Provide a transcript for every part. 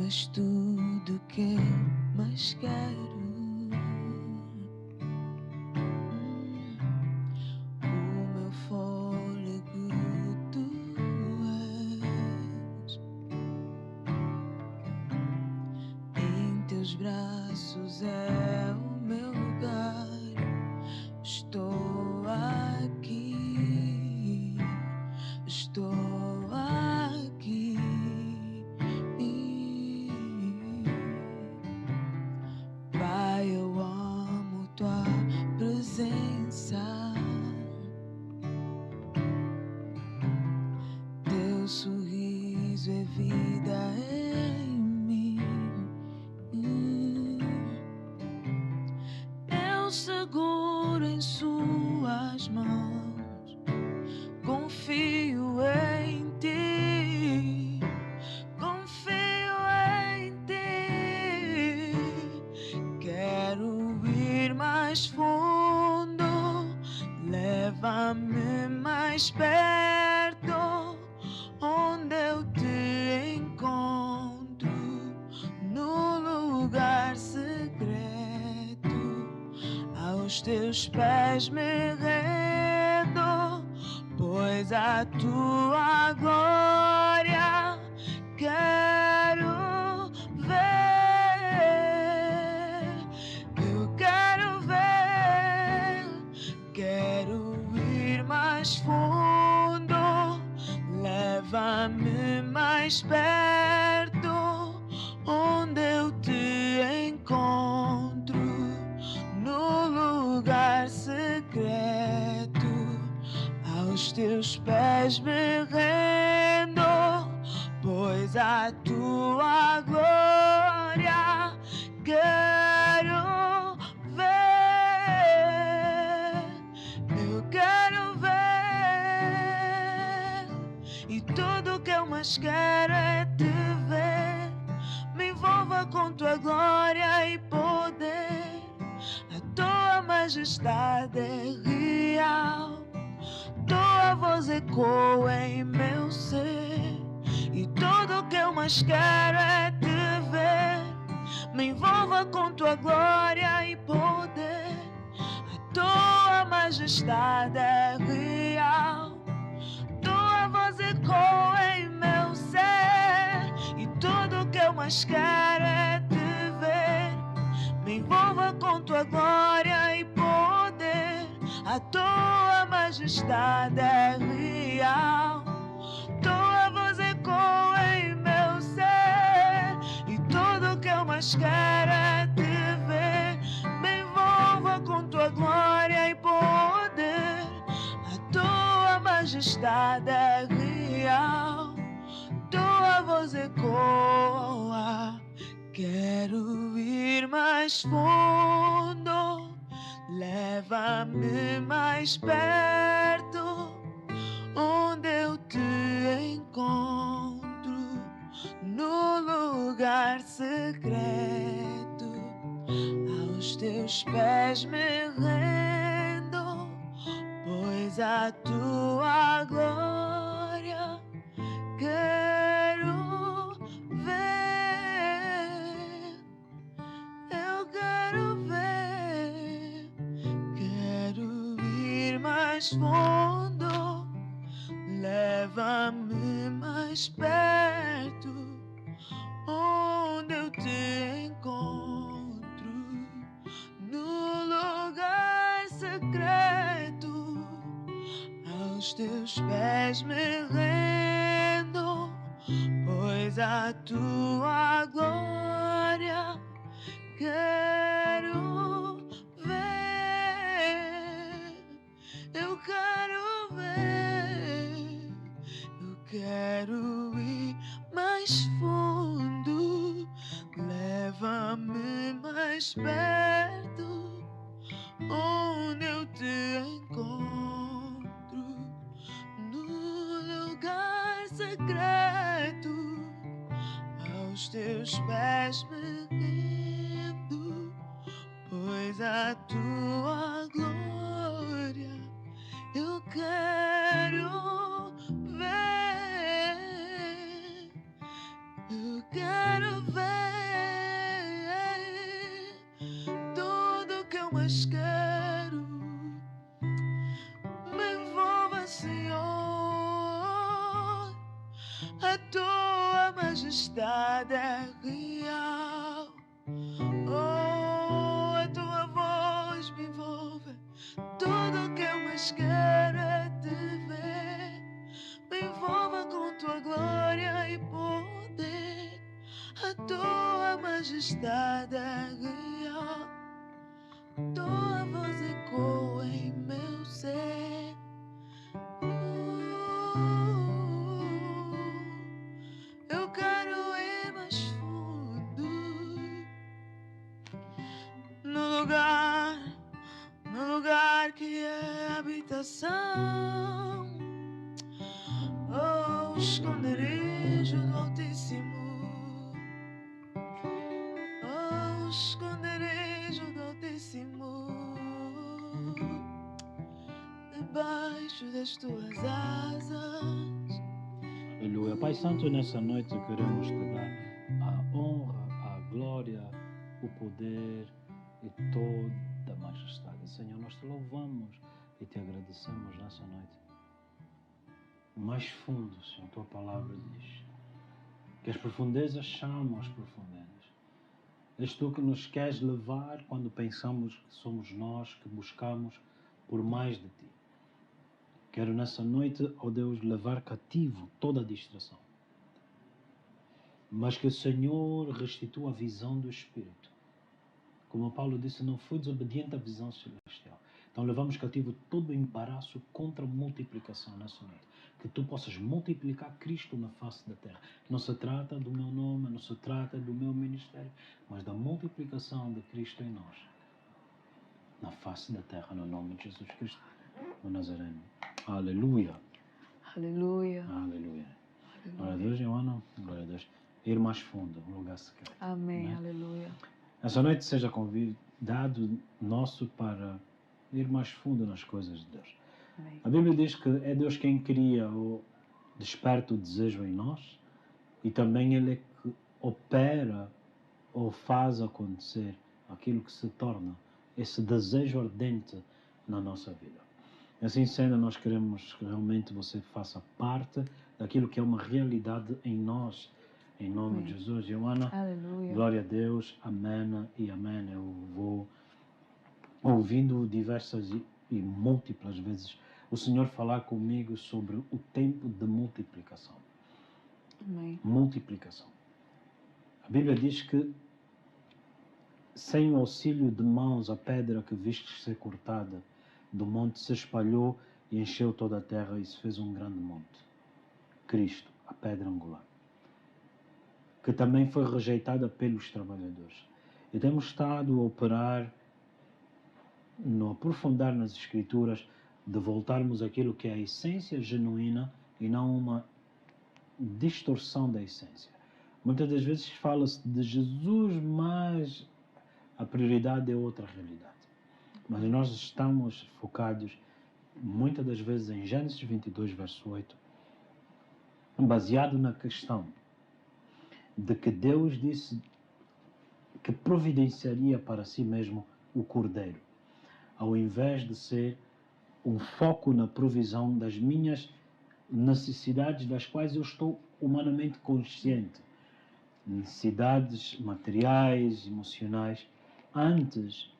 és tudo que eu mais quero. O meu fôlego tu és. Em teus braços é o meu lugar. Estou aqui, estou aqui. Pai, eu amo tua presença. Teu sorriso é vida em mim. Eu seguro em suas mãos, confio em ti, confio em ti. Quero ir mais fundo, leva-me mais perto, onde eu te encontro, no lugar secreto. Aos teus pés me rendo, pois a tua glória quero ver. Eu quero ver, quero ir mais fundo, leva-me mais perto, onde eu te encontro, no lugar secreto. Aos teus pés me rendo, pois a tua glória quero ver. Eu quero ver, e tudo que eu mais quero é te ver. Me envolva com tua glória e poder. A tua majestade é real, tua voz ecoa em meu ser. E tudo que eu mais quero é te ver. Me envolva com tua glória e poder. A tua majestade é real, tua voz ecoa em meu ser. E tudo que eu mais quero é te ver. Me envolva com tua glória e poder. A tua majestade é real, tua voz ecoa em meu ser. E tudo que eu mais quero é te ver. Me envolva com tua glória e poder. A tua majestade é real, tua voz ecoa. Quero ir mais fundo, leva-me mais perto, onde eu te encontro, no lugar secreto. Aos teus pés me rendo, pois a tua glória quero ver. Eu quero ver, quero ir mais fundo, leva-me mais perto, onde eu te encontro, no lugar secreto. Aos teus pés me rendo, pois a tua glória quero ver. Eu quero ver, eu quero ir mais fundo, leva-me mais perto, onde eu te encontro, no lugar secreto. Aos teus pés me rendo, pois a tua glória eu quero ver. Eu quero ver, eu mais quero. Me envolva, Senhor, a tua majestade é real. Oh, a tua voz me envolve. Tudo que eu mais quero é te ver. Me envolva com tua glória e poder. A tua majestade é real. Tua voz ecoa em meu ser. Eu quero ir mais fundo no lugar que é habitação. Oh, esconderijo do Altíssimo. Oh, esconderijo do Altíssimo. Debaixo das tuas asas. Aleluia. Pai Santo, nessa noite queremos te dar a honra, a glória, o poder e toda a majestade. Senhor, nós te louvamos e te agradecemos nessa noite. Mais fundo, Senhor, tua palavra diz que as profundezas chamam as profundezas. És tu que nos queres levar quando pensamos que somos nós que buscamos por mais de ti. Quero nessa noite, ó Deus, levar cativo toda a distração. Mas que o Senhor restitua a visão do Espírito. Como Paulo disse, não fui desobediente à visão celestial. Então levamos cativo todo o embaraço contra a multiplicação nessa noite. Que tu possas multiplicar Cristo na face da terra. Não se trata do meu nome, não se trata do meu ministério, mas da multiplicação de Cristo em nós. Na face da terra, no nome de Jesus Cristo, o Nazareno. Aleluia. Aleluia. Aleluia. Glória a Deus, Joana. Glória a Deus. Ir mais fundo, um lugar secreto. Amém. Né? Aleluia. Essa noite seja convidado nosso para ir mais fundo nas coisas de Deus. Amém. A Bíblia diz que é Deus quem cria ou desperta o desejo em nós e também Ele é que opera ou faz acontecer aquilo que se torna esse desejo ardente na nossa vida. Assim sendo, nós queremos que realmente você faça parte daquilo que é uma realidade em nós, em nome de Jesus. Joana, Aleluia. glória a Deus, amém e amém. Eu vou ouvindo diversas e múltiplas vezes o Senhor falar comigo sobre o tempo de multiplicação. Amém. Multiplicação. A Bíblia diz que sem o auxílio de mãos a pedra que vistes ser cortada do monte se espalhou e encheu toda a terra e se fez um grande monte. Cristo, a pedra angular, que também foi rejeitada pelos trabalhadores. E temos estado a operar no aprofundar nas Escrituras, de voltarmos àquilo que é a essência genuína e não uma distorção da essência. Muitas das vezes fala-se de Jesus, mas a prioridade é outra realidade. Mas nós estamos focados muitas das vezes em Gênesis 22, verso 8, baseado na questão de que Deus disse que providenciaria para si mesmo o cordeiro, ao invés de ser um foco na provisão das minhas necessidades, das quais eu estou humanamente consciente, necessidades materiais, emocionais, antes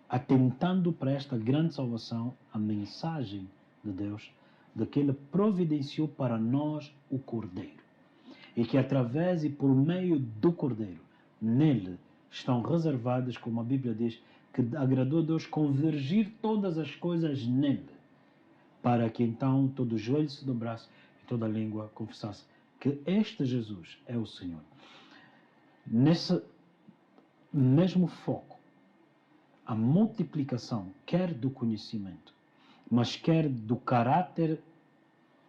atentando para esta grande salvação, a mensagem de Deus, de que Ele providenciou para nós o Cordeiro. E que através e por meio do Cordeiro, nele estão reservadas, como a Bíblia diz, que agradou a Deus convergir todas as coisas nele, para que então todo joelho se dobrasse e toda língua confessasse que este Jesus é o Senhor. Nesse mesmo foco, a multiplicação, quer do conhecimento, mas quer do caráter,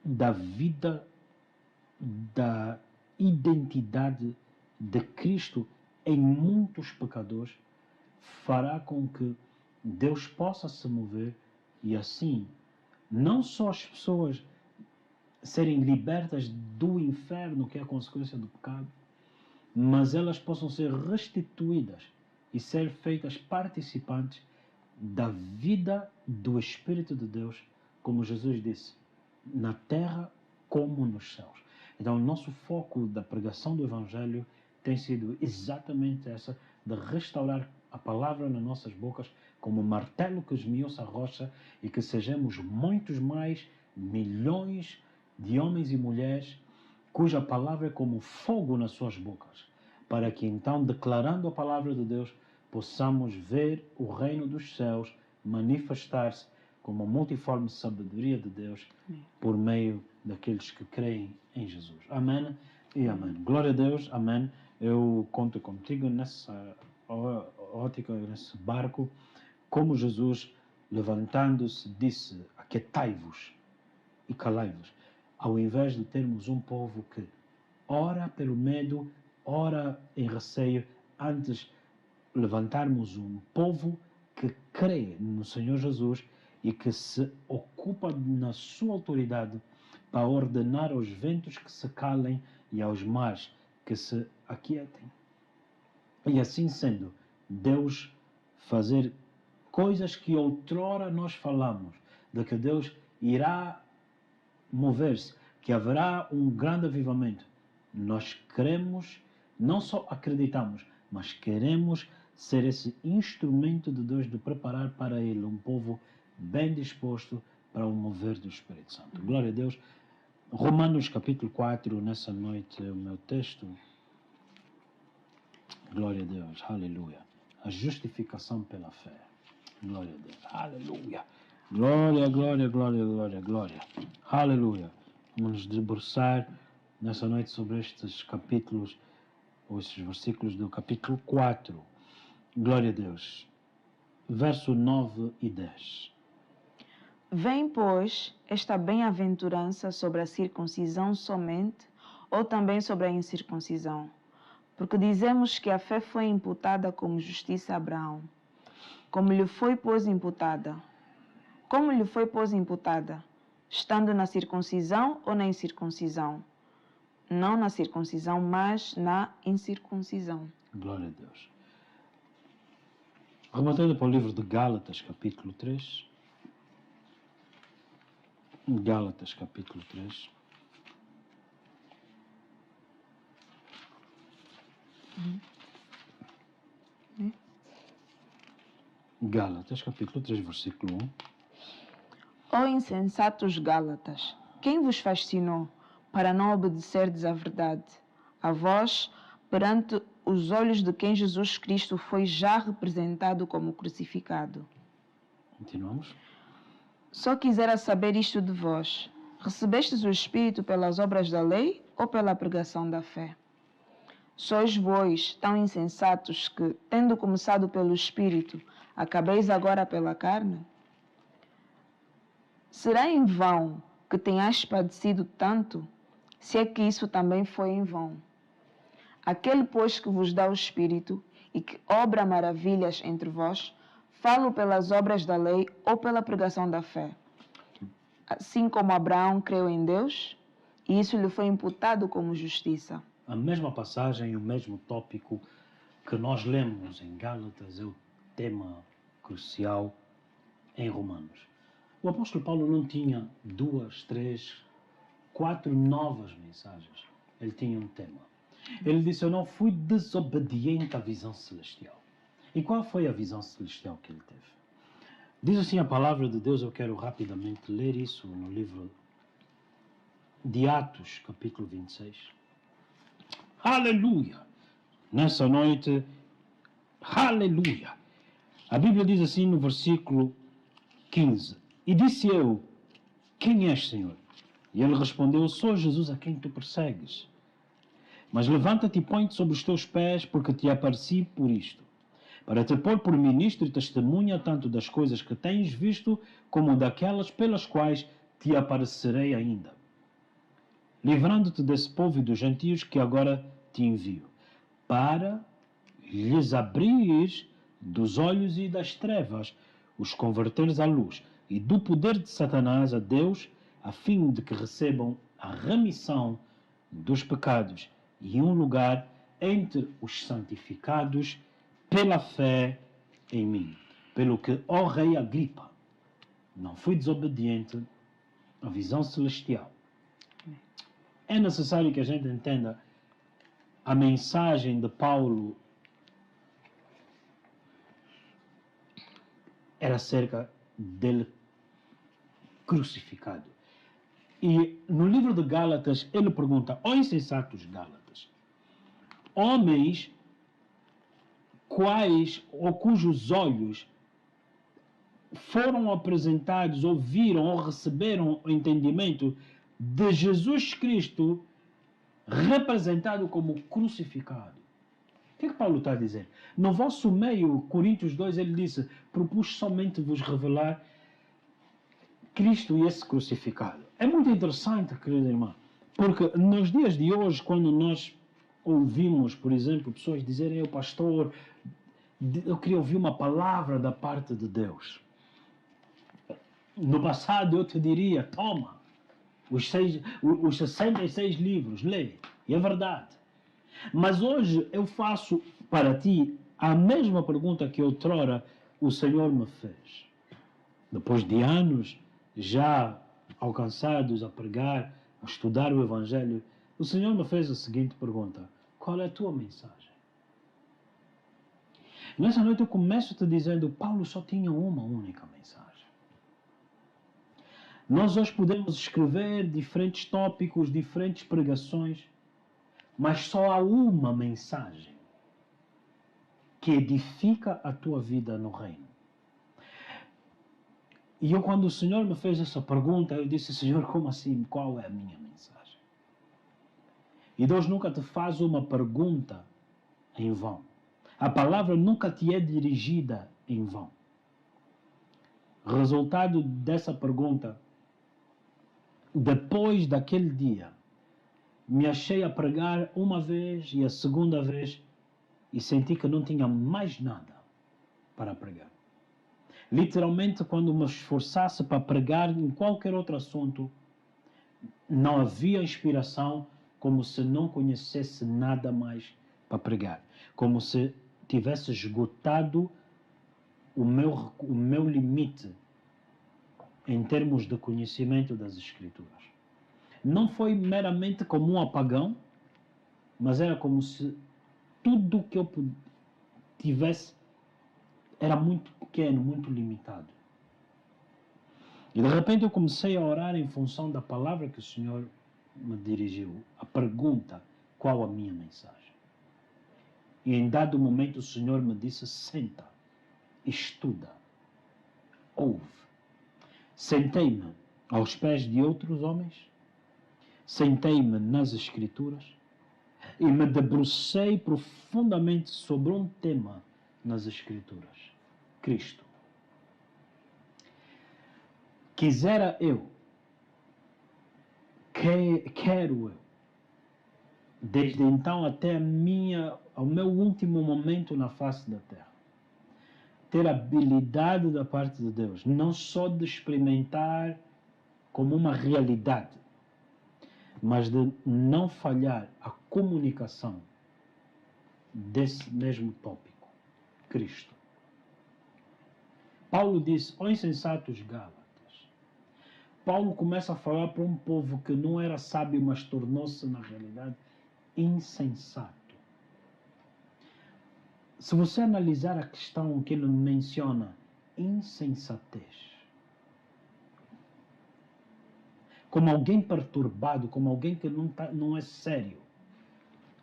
da vida, da identidade de Cristo em muitos pecadores, fará com que Deus possa se mover e assim, não só as pessoas serem libertas do inferno, que é a consequência do pecado, mas elas possam ser restituídas e ser feitas participantes da vida do Espírito de Deus, como Jesus disse, na terra como nos céus. Então, o nosso foco da pregação do Evangelho tem sido exatamente essa, de restaurar a palavra nas nossas bocas como um martelo que esmiuça a rocha e que sejamos muitos mais milhões de homens e mulheres cuja palavra é como fogo nas suas bocas, para que então, declarando a palavra de Deus, possamos ver o reino dos céus manifestar-se como a multiforme sabedoria de Deus por meio daqueles que creem em Jesus. Amém e amém. Glória a Deus, amém. Eu conto contigo nessa ótica, nesse barco, como Jesus, levantando-se, disse: aquietai-vos e calai-vos, ao invés de termos um povo que ora pelo medo, ora em receio, antes levantarmos um povo que crê no Senhor Jesus e que se ocupa na sua autoridade para ordenar aos ventos que se calem e aos mares que se aquietem. E assim sendo, Deus fazer coisas que outrora nós falamos, de que Deus irá mover-se, que haverá um grande avivamento. Nós queremos, não só acreditamos, mas queremos ser esse instrumento de Deus de preparar para Ele um povo bem disposto para o mover do Espírito Santo. Glória a Deus. Romanos capítulo 4, nessa noite é o meu texto. Glória a Deus, aleluia. A justificação pela fé. Glória a Deus, aleluia. Glória, glória, glória, glória, glória. Aleluia. Vamos nos debruçar nessa noite sobre estes capítulos, ou estes versículos do capítulo 4. Glória a Deus. Verso 9 e 10. Vem, pois, esta bem-aventurança sobre a circuncisão somente, ou também sobre a incircuncisão? Porque dizemos que a fé foi imputada como justiça a Abraão. Como lhe foi, pois, imputada? Como lhe foi, pois, imputada? Estando na circuncisão ou na incircuncisão? Não na circuncisão, mas na incircuncisão. Glória a Deus. Remontando para o livro de Gálatas, capítulo 3. Gálatas, capítulo 3. Gálatas, capítulo 3, versículo 1. Ó insensatos Gálatas, quem vos fascinou para não obedecerdes à verdade? A vós, perante os olhos de quem Jesus Cristo foi já representado como crucificado. Continuamos. Só quisera saber isto de vós: recebestes o Espírito pelas obras da lei ou pela pregação da fé? Sois vós tão insensatos que, tendo começado pelo Espírito, acabeis agora pela carne? Será em vão que tenhais padecido tanto, se é que isso também foi em vão? Aquele, pois, que vos dá o Espírito e que obra maravilhas entre vós, falo pelas obras da lei ou pela pregação da fé. Assim como Abraão creu em Deus, e isso lhe foi imputado como justiça. A mesma passagem e o mesmo tópico que nós lemos em Gálatas é o tema crucial em Romanos. O apóstolo Paulo não tinha 2, 3, 4 novas mensagens. Ele tinha um tema. Ele disse: eu não fui desobediente à visão celestial. E qual foi a visão celestial que ele teve? Diz assim a palavra de Deus, eu quero rapidamente ler isso no livro de Atos, capítulo 26. Aleluia! Nessa noite, aleluia! A Bíblia diz assim no versículo 15: E disse eu: quem és, Senhor? E ele respondeu: sou Jesus a quem tu persegues. Mas levanta-te e põe-te sobre os teus pés, porque te apareci por isto, para te pôr por ministro e testemunha tanto das coisas que tens visto, como daquelas pelas quais te aparecerei ainda, livrando-te desse povo e dos gentios que agora te envio, para lhes abrir dos olhos e das trevas, os converteres à luz, e do poder de Satanás a Deus, a fim de que recebam a remissão dos pecados e um lugar entre os santificados pela fé em mim. Pelo que, ó rei Agripa, não fui desobediente à visão celestial. É necessário que a gente entenda a mensagem de Paulo era acerca dele crucificado. E no livro de Gálatas, ele pergunta, ó insensatos Gálatas, homens quais ou cujos olhos foram apresentados, ouviram ou receberam o entendimento de Jesus Cristo representado como crucificado. O que é que Paulo está a dizer? No vosso meio, Coríntios 2, ele disse, propus somente vos revelar Cristo e esse crucificado. É muito interessante, querida irmã, porque nos dias de hoje, quando nós ouvimos, por exemplo, pessoas dizerem, eu pastor, eu queria ouvir uma palavra da parte de Deus. No passado eu te diria, toma, os 66 livros, lê, e é verdade. Mas hoje eu faço para ti a mesma pergunta que outrora o Senhor me fez. Depois de anos já alcançados a pregar, a estudar o Evangelho, o Senhor me fez a seguinte pergunta: qual é a tua mensagem? Nessa noite eu começo te dizendo, Paulo só tinha uma única mensagem. Nós hoje podemos escrever diferentes tópicos, diferentes pregações, mas só há uma mensagem que edifica a tua vida no reino. E eu, quando o Senhor me fez essa pergunta, eu disse, Senhor, como assim? Qual é a minha mensagem? E Deus nunca te faz uma pergunta em vão. A palavra nunca te é dirigida em vão. Resultado dessa pergunta, depois daquele dia, me achei a pregar uma vez e a segunda vez e senti que não tinha mais nada para pregar. Literalmente, quando me esforçasse para pregar em qualquer outro assunto, não havia inspiração, como se não conhecesse nada mais para pregar. Como se tivesse esgotado o meu limite em termos de conhecimento das Escrituras. Não foi meramente como um apagão, mas era como se tudo que eu tivesse era muito pequeno, muito limitado. E de repente eu comecei a orar em função da palavra que o Senhor me dirigiu. A pergunta, qual a minha mensagem? E em dado momento o Senhor me disse, senta, estuda, ouve. Sentei-me aos pés de outros homens, sentei-me nas Escrituras e me debrucei profundamente sobre um tema nas Escrituras. Cristo. Quisera eu, quero eu, desde então até ao meu último momento na face da terra, ter habilidade da parte de Deus, não só de experimentar como uma realidade, mas de não falhar a comunicação desse mesmo tópico, Cristo. Paulo diz, ó insensatos Gálatas. Paulo começa a falar para um povo que não era sábio, mas tornou-se, na realidade, insensato. Se você analisar a questão que ele menciona, insensatez, como alguém perturbado, como alguém que não é sério.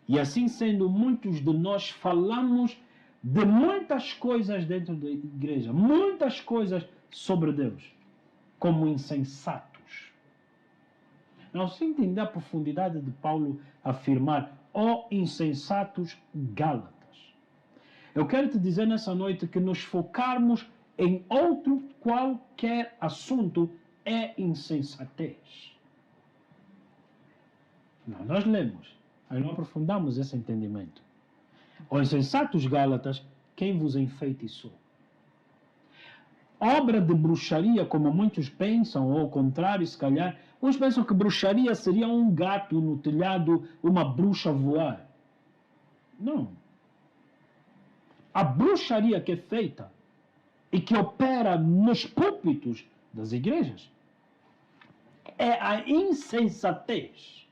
E assim sendo, muitos de nós falamos de muitas coisas dentro da igreja, muitas coisas sobre Deus, como insensatos. Não se entender a profundidade de Paulo afirmar, ó insensatos Gálatas. Eu quero te dizer nessa noite que nos focarmos em outro qualquer assunto é insensatez. Não, nós lemos, aí não aprofundamos esse entendimento. Ó insensatos Gálatas, quem vos enfeitiçou? Obra de bruxaria, como muitos pensam, ou ao contrário, se calhar, uns pensam que bruxaria seria um gato no telhado, uma bruxa voar. Não. a bruxaria que é feita e que opera nos púlpitos das igrejas é a insensatez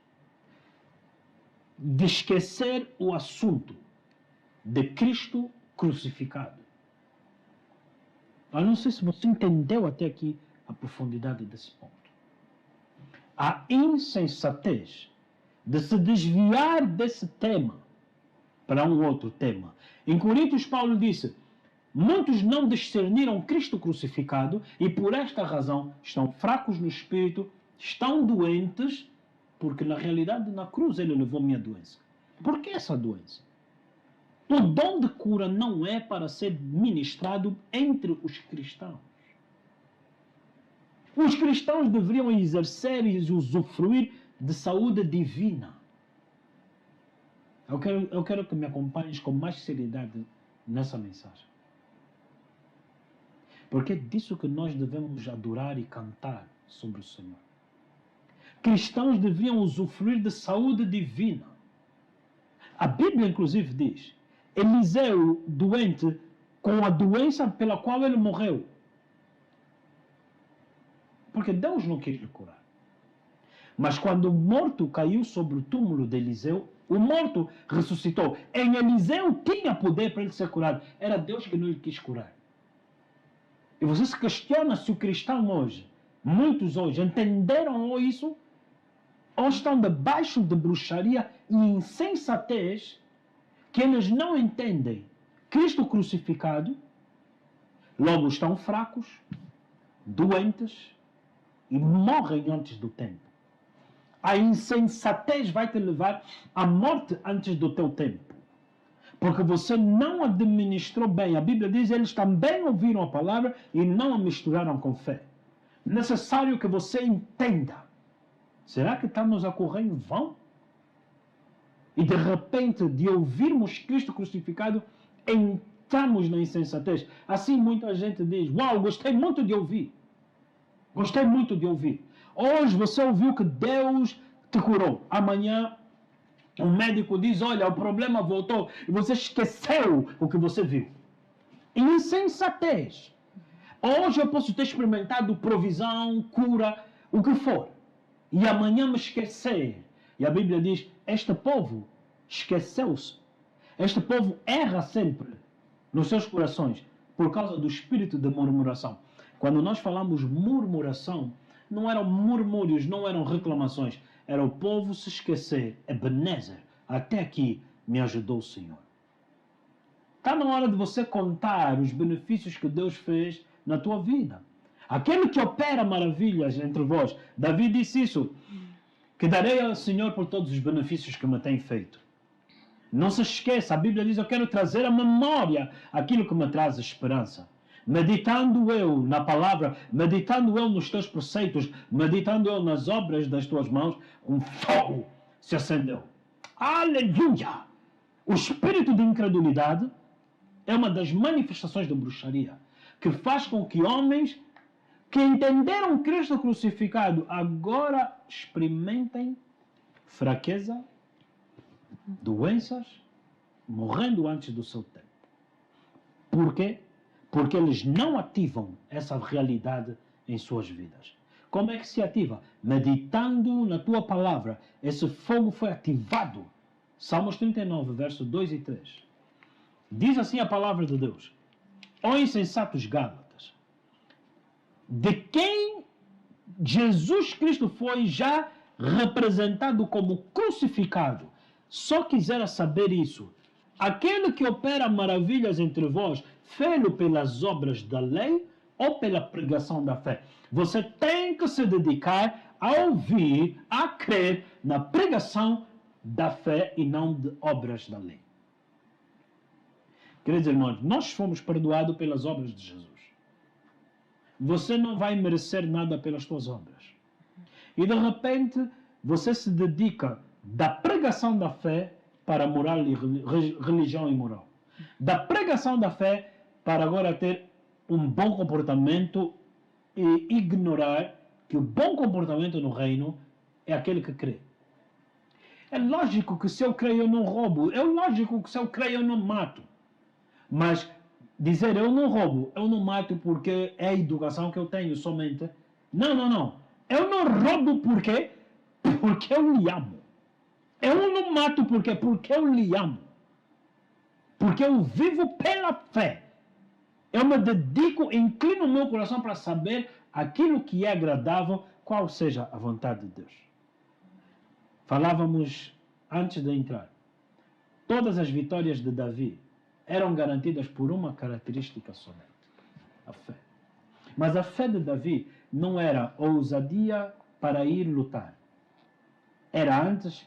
de esquecer o assunto de Cristo crucificado. Eu não sei se você entendeu até aqui a profundidade desse ponto. A insensatez de se desviar desse tema para um outro tema. Em Coríntios, Paulo disse: muitos não discerniram Cristo crucificado e por esta razão estão fracos no espírito, estão doentes, porque na realidade na cruz ele levou minha doença. Por que essa doença? O dom de cura não é para ser ministrado entre os cristãos. Os cristãos deveriam exercer e usufruir de saúde divina. Eu quero que me acompanhes com mais seriedade nessa mensagem. Porque é disso que nós devemos adorar e cantar sobre o Senhor. Cristãos deviam usufruir de saúde divina. A Bíblia, inclusive, diz: Eliseu, doente com a doença pela qual ele morreu. Porque Deus não quis lhe curar. Mas quando o morto caiu sobre o túmulo de Eliseu, o morto ressuscitou. Em Eliseu tinha poder para ele ser curado. Era Deus que não lhe quis curar. E você se questiona se o cristão hoje, muitos hoje, entenderam isso? Ou estão debaixo de bruxaria e insensatez, que eles não entendem Cristo crucificado, logo estão fracos, doentes e morrem antes do tempo. A insensatez vai te levar à morte antes do teu tempo. Porque você não administrou bem. A Bíblia diz: eles também ouviram a palavra e não a misturaram com fé. Necessário que você entenda. Será que estamos a correr em vão? E de repente, de ouvirmos Cristo crucificado, entramos na insensatez. Assim muita gente diz: uau, gostei muito de ouvir. Gostei muito de ouvir. Hoje você ouviu que Deus te curou. Amanhã o médico diz: olha, o problema voltou. E você esqueceu o que você viu. Insensatez. Hoje eu posso ter experimentado provisão, cura, o que for. E amanhã me esquecer. E a Bíblia diz: este povo esqueceu-se. Este povo erra sempre nos seus corações por causa do espírito de murmuração. Quando nós falamos murmuração, não eram murmúrios, não eram reclamações. Era o povo se esquecer. Ebenezer, até aqui me ajudou o Senhor. Está na hora de você contar os benefícios que Deus fez na tua vida. Aquele que opera maravilhas entre vós. Davi disse isso: que darei ao Senhor por todos os benefícios que me tem feito. Não se esqueça, a Bíblia diz: eu quero trazer à memória aquilo que me traz esperança. Meditando eu na palavra, meditando eu nos teus preceitos, meditando eu nas obras das tuas mãos, um fogo se acendeu. Aleluia! O espírito de incredulidade é uma das manifestações da bruxaria, que faz com que homens que entenderam Cristo crucificado agora experimentem fraqueza, doenças, morrendo antes do seu tempo. Por quê? Porque eles não ativam essa realidade em suas vidas. Como é que se ativa? Meditando na tua palavra. Esse fogo foi ativado. Salmos 39, versos 2 e 3. Diz assim a palavra de Deus: ó insensatos Gálatas, de quem Jesus Cristo foi já representado como crucificado, só quisera saber isso. Aquele que opera maravilhas entre vós, fê-lo pelas obras da lei ou pela pregação da fé? Você tem que se dedicar a ouvir, a crer na pregação da fé e não de obras da lei. Queridos irmãos, nós fomos perdoados pelas obras de Jesus. Você não vai merecer nada pelas suas obras. E de repente, você se dedica da pregação da fé para moral e religião imoral. Da pregação da fé para agora ter um bom comportamento e ignorar que o bom comportamento no reino é aquele que crê. É lógico que se eu creio eu não roubo. É lógico que se eu creio eu não mato. Mas dizer eu não roubo, eu não mato porque é a educação que eu tenho somente. Não, não, não. Eu não roubo porque eu lhe amo. Eu não mato porque eu lhe amo. Porque eu vivo pela fé. Eu me dedico, inclino o meu coração para saber aquilo que é agradável, qual seja a vontade de Deus. Falávamos antes de entrar. Todas as vitórias de Davi eram garantidas por uma característica somente: a fé. Mas a fé de Davi não era ousadia para ir lutar. Era antes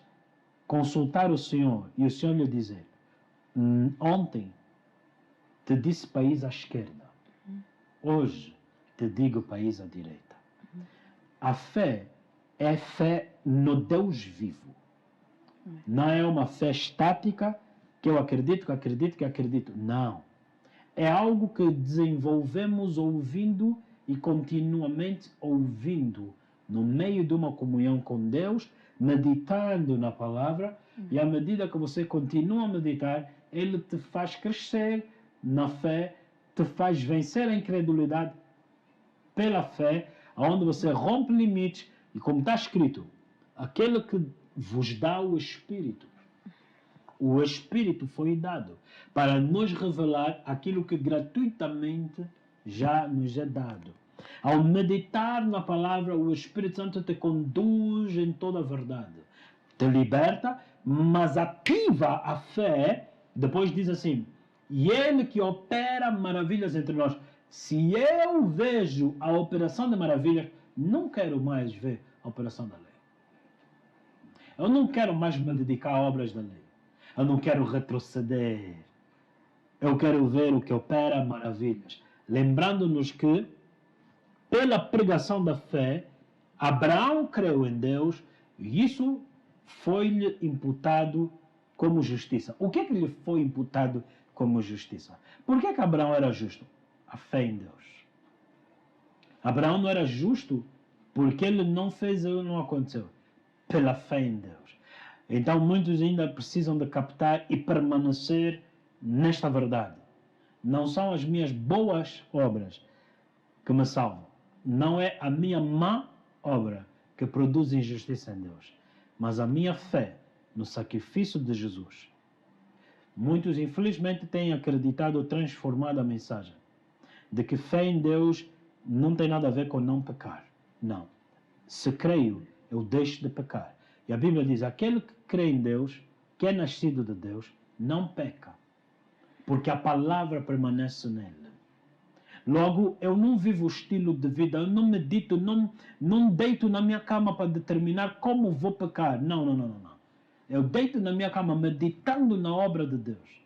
consultar o Senhor e o Senhor lhe dizer: ontem te disse país à esquerda, hoje te digo país à direita. A fé é fé no Deus vivo. Não é uma fé estática que eu acredito, que acredito. Não. É algo que desenvolvemos ouvindo e continuamente ouvindo no meio de uma comunhão com Deus, meditando na palavra, e à medida que você continua a meditar, Ele te faz crescer na fé, te faz vencer a incredulidade pela fé, onde você rompe limites, e como está escrito, aquele que vos dá o Espírito foi dado para nos revelar aquilo que gratuitamente já nos é dado. Ao meditar na palavra, o Espírito Santo te conduz em toda a verdade, te liberta, mas ativa a fé. Depois diz assim: e Ele que opera maravilhas entre nós. Se eu vejo a operação de maravilhas, não quero mais ver a operação da lei. Eu não quero mais me dedicar a obras da lei. Eu não quero retroceder. Eu quero ver o que opera maravilhas. Lembrando-nos que, pela pregação da fé, Abraão creu em Deus e isso foi-lhe imputado como justiça. O que é que lhe foi imputado como justiça? Por que Abraão era justo? A fé em Deus. Abraão não era justo porque ele não fez ou não aconteceu. Pela fé em Deus. Então muitos ainda precisam de captar e permanecer nesta verdade. Não são as minhas boas obras que me salvam. Não é a minha má obra que produz injustiça em Deus. Mas a minha fé no sacrifício de Jesus. Muitos, infelizmente, têm acreditado ou transformado a mensagem de que fé em Deus não tem nada a ver com não pecar. Não. Se creio, eu deixo de pecar. E a Bíblia diz: aquele que crê em Deus, que é nascido de Deus, não peca, porque a palavra permanece nele. Logo, eu não vivo o estilo de vida, eu não medito, não deito na minha cama para determinar como vou pecar. Não. Eu deito na minha cama meditando na obra de Deus.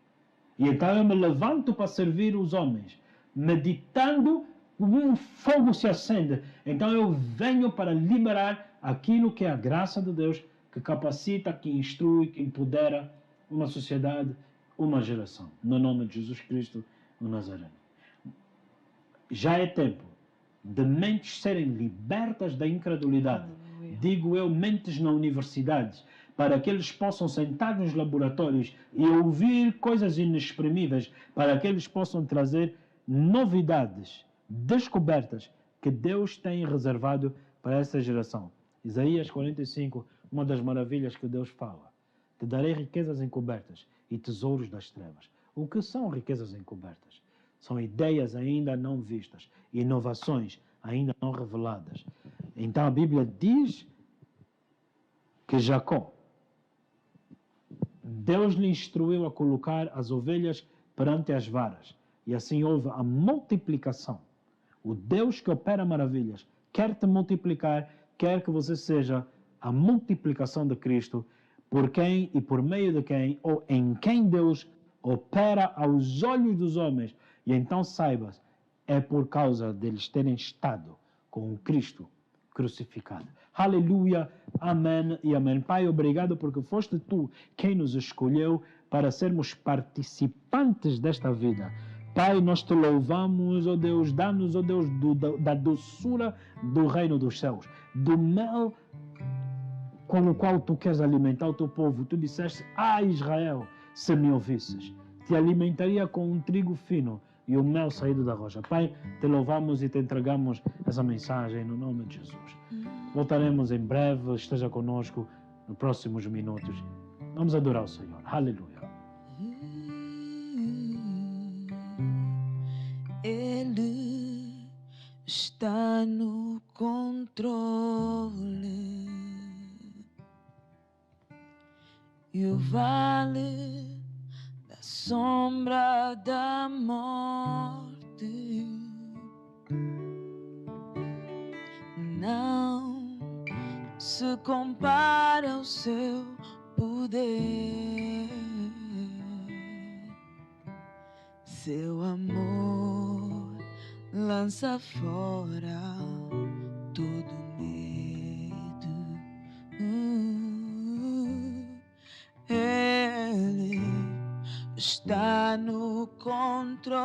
E então eu me levanto para servir os homens, meditando, um fogo se acende. Então eu venho para liberar aquilo que é a graça de Deus, que capacita, que instrui, que empodera uma sociedade, uma geração. No nome de Jesus Cristo, o Nazareno. Já é tempo de mentes serem libertas da incredulidade. Aleluia. Digo eu, mentes na universidade, para que eles possam sentar nos laboratórios e ouvir coisas inexprimíveis, para que eles possam trazer novidades, descobertas que Deus tem reservado para essa geração. Isaías 45, uma das maravilhas que Deus fala: te darei riquezas encobertas e tesouros das trevas. O que são riquezas encobertas? São ideias ainda não vistas, inovações ainda não reveladas. Então a Bíblia diz que Jacó, Deus lhe instruiu a colocar as ovelhas perante as varas, e assim houve a multiplicação. O Deus que opera maravilhas quer te multiplicar, quer que você seja a multiplicação de Cristo, por quem e por meio de quem, ou em quem Deus opera aos olhos dos homens. E então saibas, é por causa deles terem estado com o Cristo crucificado. Aleluia, amém e amém. Pai, obrigado porque foste tu quem nos escolheu para sermos participantes desta vida. Pai, nós te louvamos, ó Deus, dá-nos, ó Deus, da doçura do reino dos céus, do mel com o qual tu queres alimentar o teu povo. Tu disseste: Israel, se me ouvisses, te alimentaria com um trigo fino e o mel saído da rocha. Pai, te louvamos e te entregamos essa mensagem no nome de Jesus. Voltaremos em breve, esteja conosco nos próximos minutos. Vamos adorar o Senhor. Aleluia. Ele está no controle e o vale da sombra da morte não se compara ao seu poder. Seu amor lança fora todo medo. Ele está no controle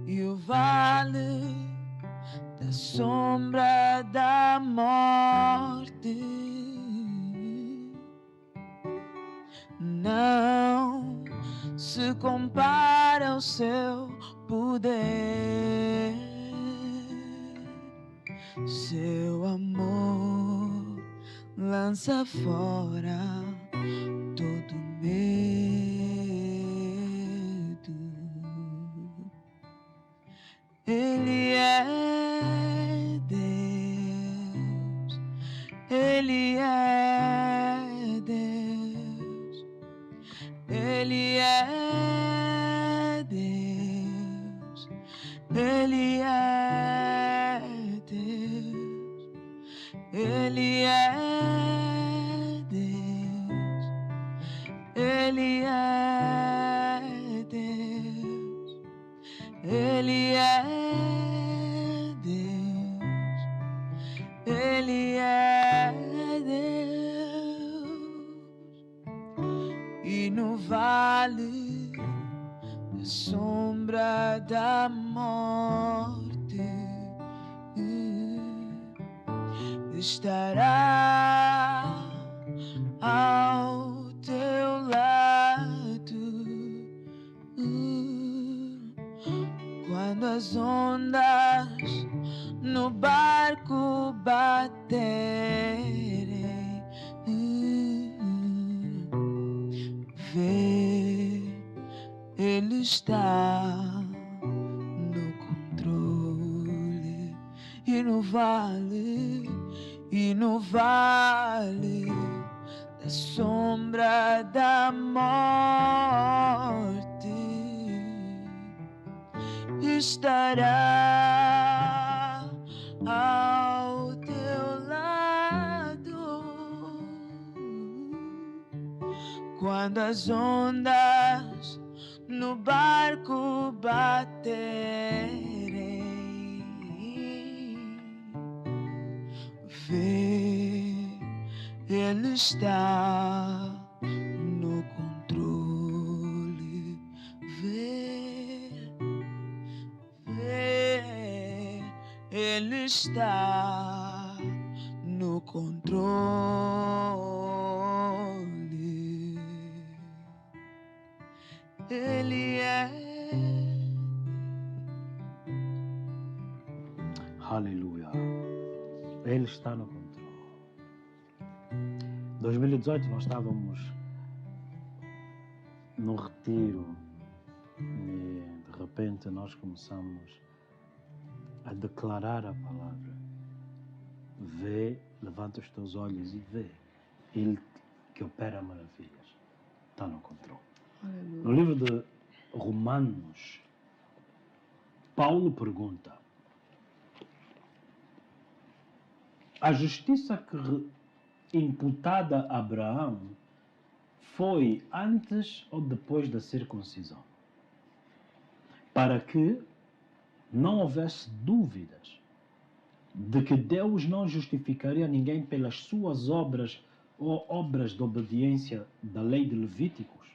e o vale da sombra da morte não se compara ao seu poder. Seu amor lança fora todo medo. Ele é Deus, Ele é Deus, Ele é Deus, Ele é Deus, Ele é Deus, Ele é Deus, Ele é Deus, Ele é Deus. E no vale da sombra da morte estará ao teu lado quando as ondas no barco baterem. Vê, Ele está no controle e no vale da sombra da morte estará ao teu lado quando as ondas no barco baterem. Vê, Ele está no controle. Vê, Ele está no controle. Ele é. Aleluia. Ele está no controle. 2018 nós estávamos no retiro e de repente nós começamos a declarar a palavra. Vê, levanta os teus olhos e vê. Ele que opera maravilhas está no controle. Aleluia. No livro de Romanos, Paulo pergunta: a justiça que imputada a Abraão foi antes ou depois da circuncisão? Para que não houvesse dúvidas de que Deus não justificaria ninguém pelas suas obras ou obras de obediência da lei de Levíticos,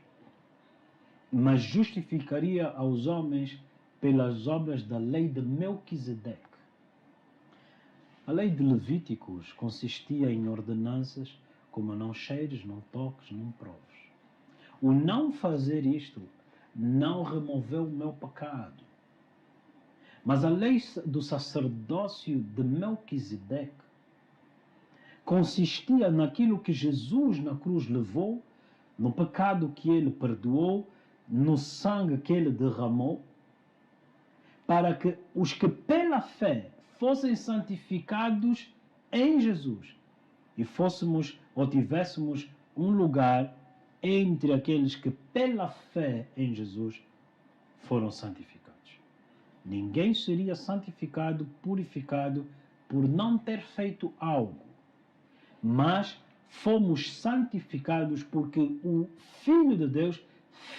mas justificaria aos homens pelas obras da lei de Melquisedeque. A lei de Levíticos consistia em ordenanças como não cheires, não toques, não proves. O não fazer isto não removeu o meu pecado. Mas a lei do sacerdócio de Melquisedeque consistia naquilo que Jesus na cruz levou, no pecado que ele perdoou, no sangue que ele derramou, para que os que pela fé fossem santificados em Jesus e fôssemos ou tivéssemos um lugar entre aqueles que pela fé em Jesus foram santificados. Ninguém seria santificado, purificado por não ter feito algo, mas fomos santificados porque o Filho de Deus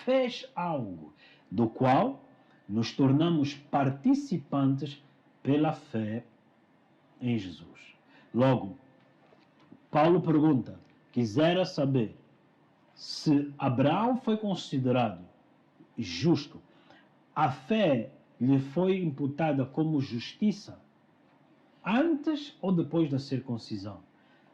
fez algo, do qual nos tornamos participantes pela fé em Jesus. Logo, Paulo pergunta, quisera saber se Abraão foi considerado justo, a fé lhe foi imputada como justiça antes ou depois da circuncisão?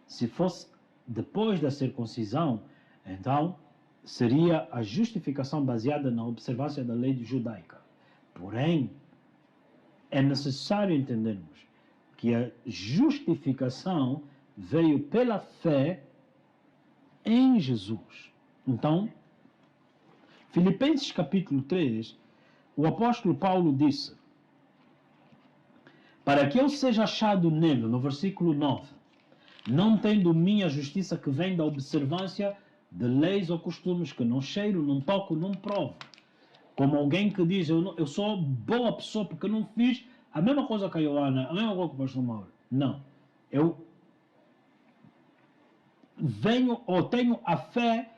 Se fosse depois da circuncisão, então seria a justificação baseada na observância da lei judaica. Porém, é necessário entendermos que a justificação veio pela fé em Jesus. Então, Filipenses capítulo 3, o apóstolo Paulo disse, para que eu seja achado nele, no versículo 9, não tendo minha justiça que vem da observância de leis ou costumes que não cheiro, não toco, não provo. Como alguém que diz, eu sou boa pessoa porque eu não fiz a mesma coisa que a Ioana, a mesma coisa que o pastor Mauro. Não. Eu venho ou tenho a fé,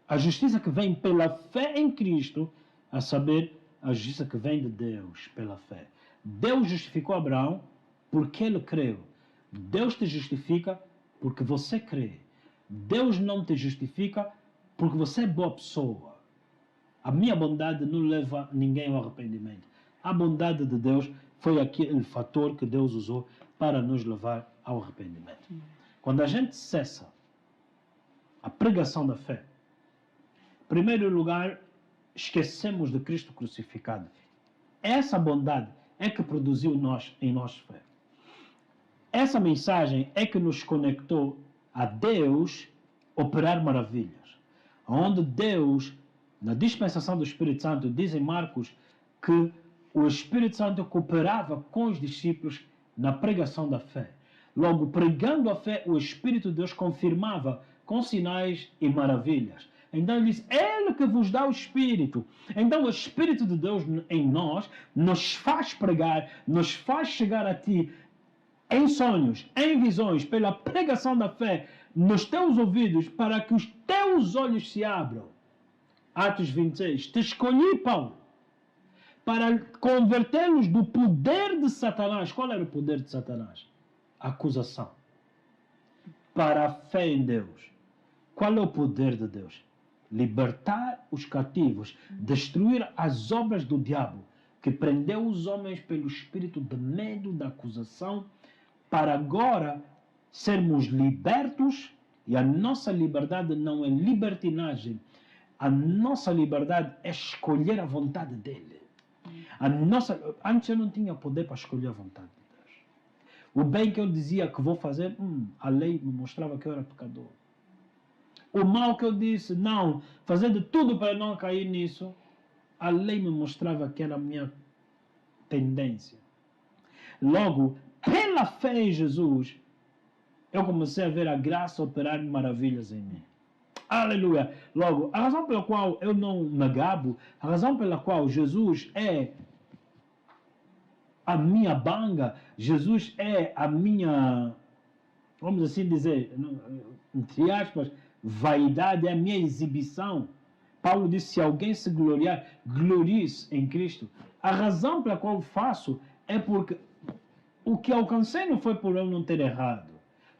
a justiça que vem pela fé em Cristo, a saber, a justiça que vem de Deus pela fé. Deus justificou Abraão porque ele creu. Deus te justifica porque você crê. Deus não te justifica porque você é boa pessoa. A minha bondade não leva ninguém ao arrependimento. A bondade de Deus foi aquele fator que Deus usou para nos levar ao arrependimento. Quando a gente cessa a pregação da fé, em primeiro lugar, esquecemos de Cristo crucificado. Essa bondade é que produziu em nós fé. Essa mensagem é que nos conectou a Deus operar maravilhas. Onde Deus, na dispensação do Espírito Santo, diz em Marcos que o Espírito Santo cooperava com os discípulos na pregação da fé. Logo, pregando a fé, o Espírito de Deus confirmava com sinais e maravilhas. Então ele diz, ele que vos dá o Espírito. Então o Espírito de Deus em nós nos faz pregar, nos faz chegar a ti em sonhos, em visões, pela pregação da fé, nos teus ouvidos, para que os teus olhos se abram. Atos 26. Te escolhi, Paulo, para convertê-los do poder de Satanás. Qual era o poder de Satanás? A acusação. Para a fé em Deus. Qual é o poder de Deus? Libertar os cativos, destruir as obras do diabo, que prendeu os homens pelo espírito de medo, da acusação, para agora sermos libertos, e a nossa liberdade não é libertinagem, a nossa liberdade é escolher a vontade dele. Antes eu não tinha poder para escolher a vontade de Deus. O bem que eu dizia que vou fazer, a lei me mostrava que eu era pecador. O mal que eu disse, não, fazer de tudo para não cair nisso, a lei me mostrava que era a minha tendência. Logo, pela fé em Jesus, eu comecei a ver a graça operar maravilhas em mim. Aleluia! Logo, a razão pela qual eu não me gabo, a razão pela qual Jesus é a minha banga, Jesus é a minha, vamos assim dizer, entre aspas, vaidade, é a minha exibição. Paulo disse, se alguém se gloriar, glorie-se em Cristo. A razão pela qual faço é porque o que alcancei não foi por eu não ter errado.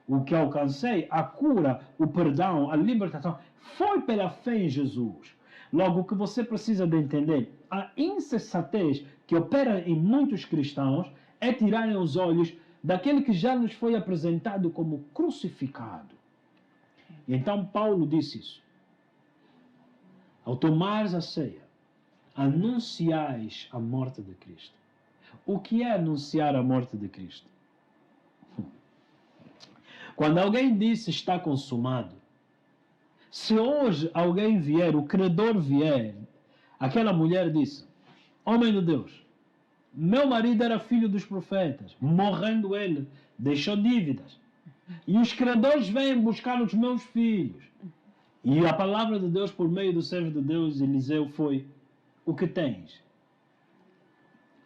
O que alcancei, a cura, o perdão, a libertação, foi pela fé em Jesus. Logo, o que você precisa de entender, a insensatez que opera em muitos cristãos é tirarem os olhos daquele que já nos foi apresentado como crucificado. E então Paulo disse isso. Ao tomares a ceia, anunciais a morte de Cristo. O que é anunciar a morte de Cristo? Quando alguém disse está consumado, se hoje alguém vier, o credor vier, aquela mulher disse, homem de Deus, meu marido era filho dos profetas, morrendo ele, deixou dívidas. E os credores vêm buscar os meus filhos. E a palavra de Deus por meio do servo de Deus, Eliseu, foi, o que tens?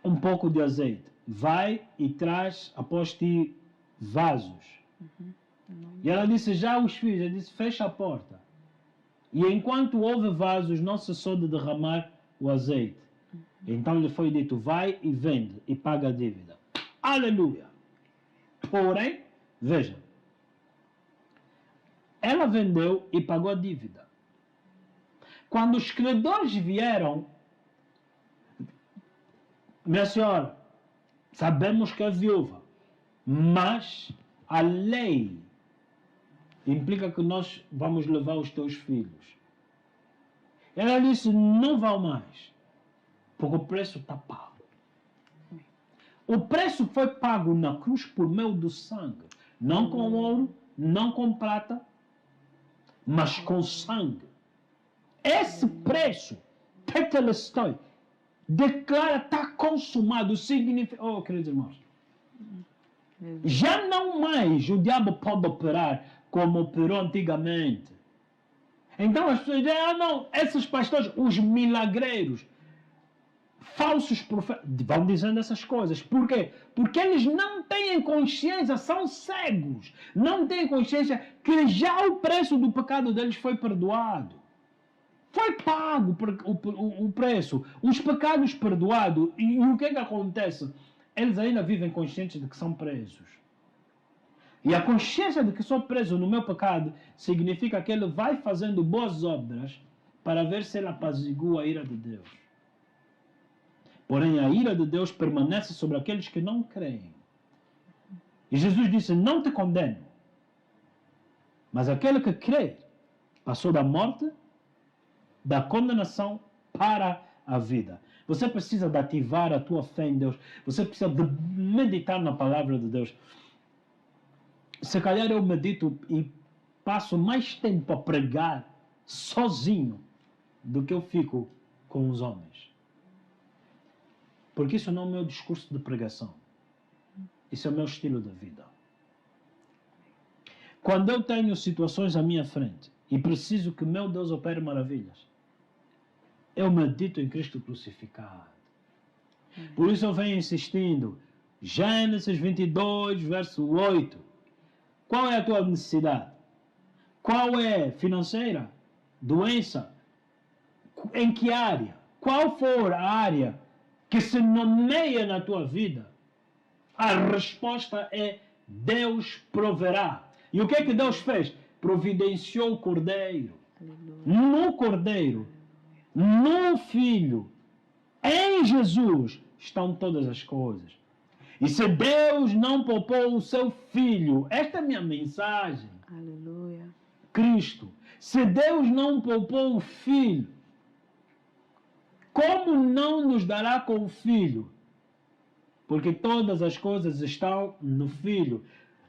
Um pouco de azeite. Vai e traz após ti vasos. E ela disse, já os fiz. Ele disse, fecha a porta. E enquanto houve vasos, não cessou de derramar o azeite. Então lhe foi dito, vai e vende e paga a dívida. Aleluia! Porém, veja, ela vendeu e pagou a dívida. Quando os credores vieram, minha senhora, sabemos que é viúva, mas a lei implica que nós vamos levar os teus filhos. Ela disse, não vão mais, porque o preço está pago. O preço foi pago na cruz por meio do sangue, não com ouro, não com prata, mas com sangue. Esse preço, tetelestai, declara está consumado, significa, oh queridos irmãos, já não mais o diabo pode operar como operou antigamente. Então as pessoas dizem, não, esses pastores, os milagreiros, falsos profetas, vão dizendo essas coisas. Por quê? Porque eles não têm consciência, são cegos. Não têm consciência que já o preço do pecado deles foi perdoado. Foi pago o preço. Os pecados perdoados. E o que é que acontece? Eles ainda vivem conscientes de que são presos. E a consciência de que sou preso no meu pecado significa que ele vai fazendo boas obras para ver se ele apazigua a ira de Deus. Porém, a ira de Deus permanece sobre aqueles que não creem. E Jesus disse, não te condeno. Mas aquele que crê passou da morte, da condenação para a vida. Você precisa de ativar a tua fé em Deus. Você precisa de meditar na palavra de Deus. Se calhar eu medito e passo mais tempo a pregar sozinho do que eu fico com os homens. Porque isso não é o meu discurso de pregação. Isso é o meu estilo de vida. Quando eu tenho situações à minha frente e preciso que meu Deus opere maravilhas, eu medito em Cristo crucificado. Por isso eu venho insistindo. Gênesis 22, verso 8. Qual é a tua necessidade? Qual é financeira? Doença? Em que área? Qual for a área que se nomeia na tua vida, a resposta é Deus proverá. E o que é que Deus fez? Providenciou o Cordeiro. No Cordeiro, no Filho, em Jesus estão todas as coisas. E se Deus não poupou o seu Filho, esta é a minha mensagem. Aleluia. Cristo. Se Deus não poupou o Filho, como não nos dará com o Filho? Porque todas as coisas estão no Filho.